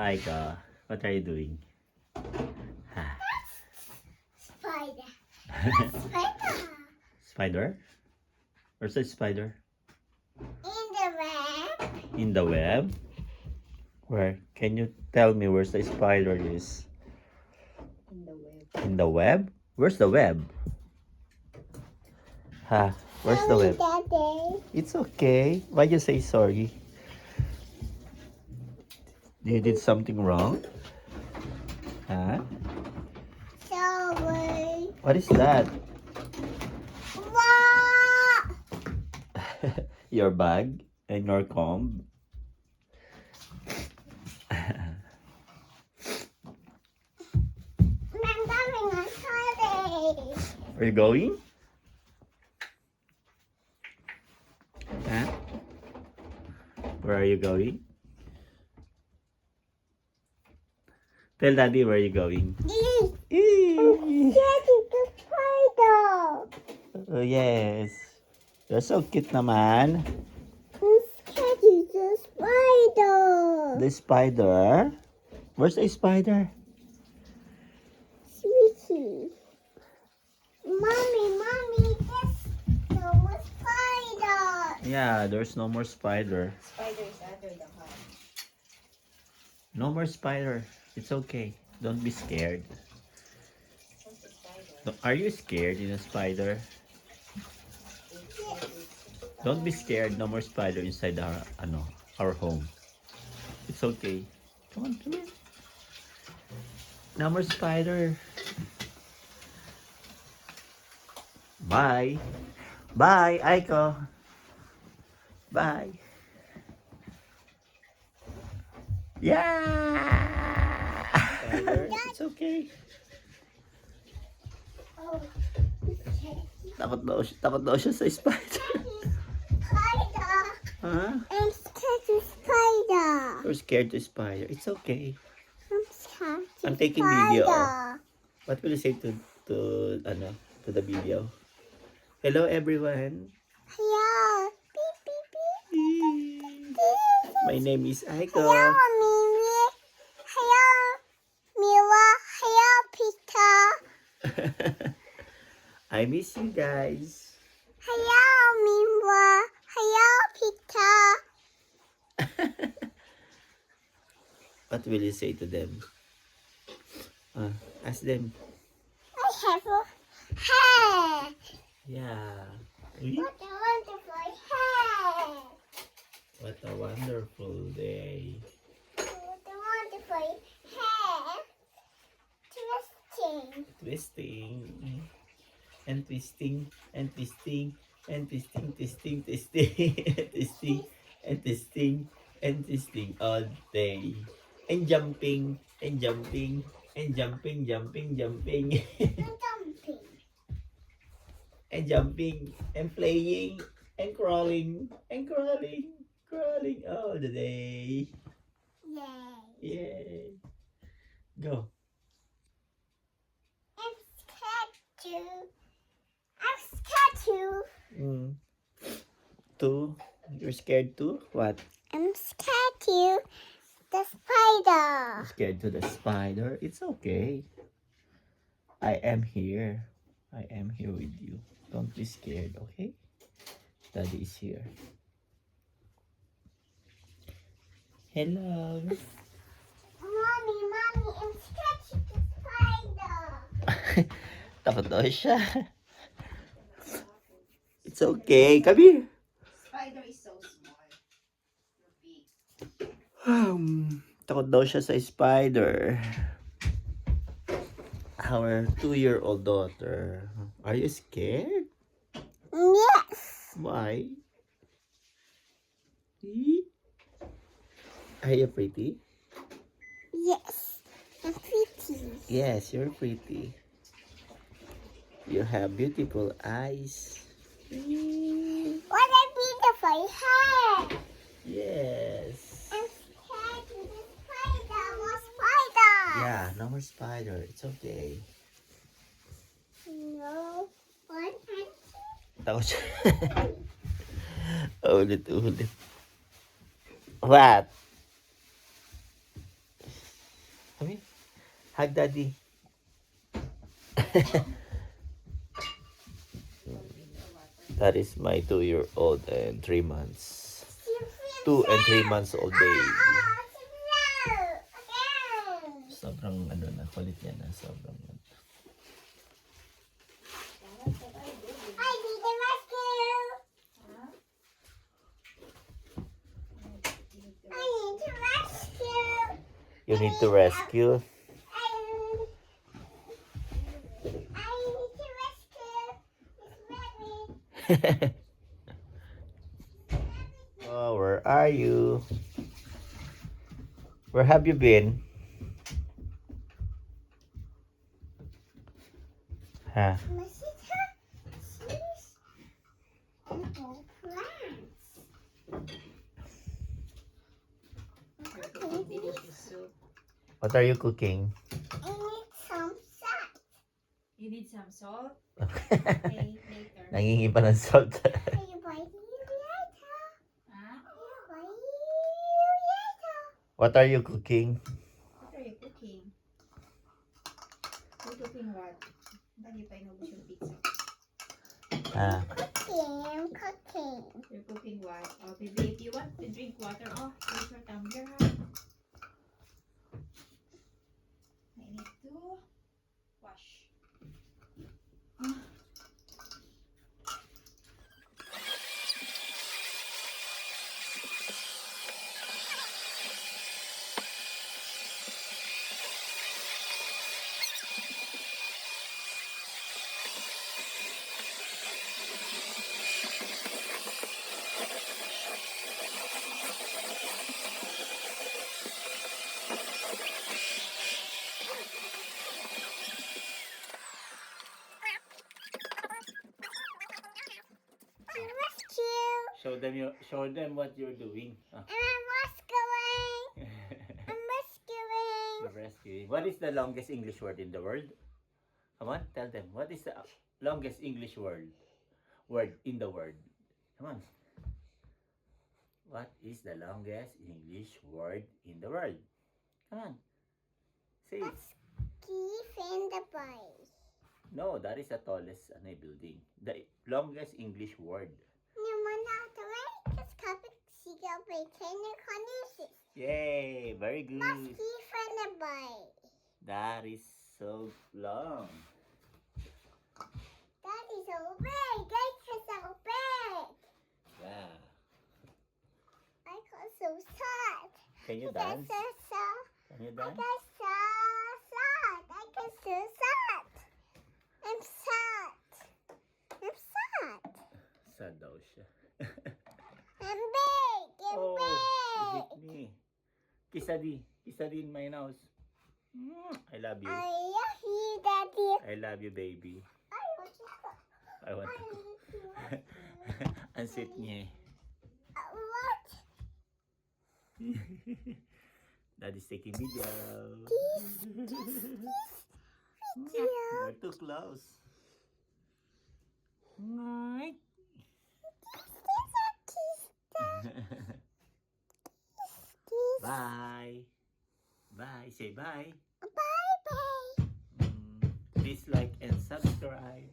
Aika, what are you doing? Spider. Spider. Spider? Where's the spider? In the web. In the web? Where? Can you tell me where's the spider is? In the web. In the web? Where's the web? Where's the web? Daddy. It's okay. Why you say sorry? You did something wrong? Huh? Sorry. What is that? What? Your bag and your comb? I'm going on holiday. Where you going? Huh? Where are you going? Tell Daddy where you going. Daddy, the spider. Oh, yes. You're so cute naman. Daddy, the spider. The spider? Where's the spider? Sweetie. Mommy, there's no more spider. Yeah, there's no more spider. Spider is under the house. No more spider. It's okay. Don't be scared. What's the spider? Are you scared in a spider? Don't be scared. No more spider inside our home. It's okay. Come on, come here. No more spider. Bye. Bye, Aiko. Bye. Yeah. Spider, it's okay. Oh, Takot daw siya sa spider. spider. Huh? I'm scared of spider. You're scared to spider. It's okay. I'm scared of I'm taking video. spider. What will you say to the video? Hello everyone. Yeah. Beep, beep, beep. My name is Aiko. Hello, Mimi. Hello, Mila. Hello, Peter. I miss you guys. Hello, Mila. Hello, Peter. What will you say to them? Ask them. I have a hair. Yeah. What a wonderful hair. What a wonderful day. What a wonderful hair. Twisting. Twisting. And twisting. And twisting. And twisting. Twisting. Twisting. Twisting. And twisting. And twisting all day. And jumping. And jumping. And jumping. Jumping. Jumping. And jumping. And jumping. And playing. And crawling. And crawling. Crawling all the day. Yay. Yay. Go. I'm scared too. I'm scared too. Two. You're scared too? What? I'm scared too. The spider. Scared to the spider? It's okay. I am here. I am here with you. Don't be scared, okay? Daddy is here. Hello. Mommy, I'm scared to the spider. Takot daw siya. It's okay. Come here. Spider is so small. Your feet. Takot daw siya sa spider. Our 2-year-old daughter. Are you scared? Yes. Why? Are you pretty? Yes. I'm pretty. Yes, you're pretty. You have beautiful eyes. What a beautiful hair. Yes. I'm scared to the spider. More spider. Yeah, no more spider. It's okay. No. What? Takot siya. Ulit. What? Hug daddy. That is my 2-year-old and 3 months. 2 and 3 months old baby. Sobrang ano na, kulit niya na. Sobrang I need the rescue. I need to rescue. You need to rescue. I need to rescue. It's ready. Oh, where are you? Where have you been? Huh? My sister, she's and all plants. You're cooking delicious soup. What are you cooking? I need some salt. You need some salt? Okay, later. Nangingi pa ng salt. Are you biting you later? Ah, Are you biting you later? What are you cooking? what are you cooking? You're cooking what? Hindi pa inubos yung pizza. Ah, Cooking, cooking. You're cooking what? Oh, baby, if you want to drink water, oh, here's your tumbler, ha? I need to wash. Rescue. show them what you're doing. And I'm rescuing. I'm rescuing. You're rescuing. What is the longest English word in the world? Come on, tell them. What is the longest English word in the world? Come on. What is the longest English word in the world? Come on. Say it. Keep in the boy. No, that is the tallest building. The longest English word. Naman natin ay kapit sigaw by tenor conduces. Yay! Very good. Must keep in the boy. That is so long. That is so big. That is so big. Yeah. I got so sad. Can you I got dance? so sad. Can you I dance? got so sad. I got so sad. I'm sad. I'm sad. Sad daw siya. I'm big. I'm Oh, you big. hit me. Kisadi. Kisadi in my nose. I love you. I love you, Daddy. I love you, baby. I want to go. I want I to go. need to go. Ang sweet niya eh. What? Daddy's taking video. Video. You're too close. Night. Bye. Bye. Say bye. Bye bye. Please like and subscribe.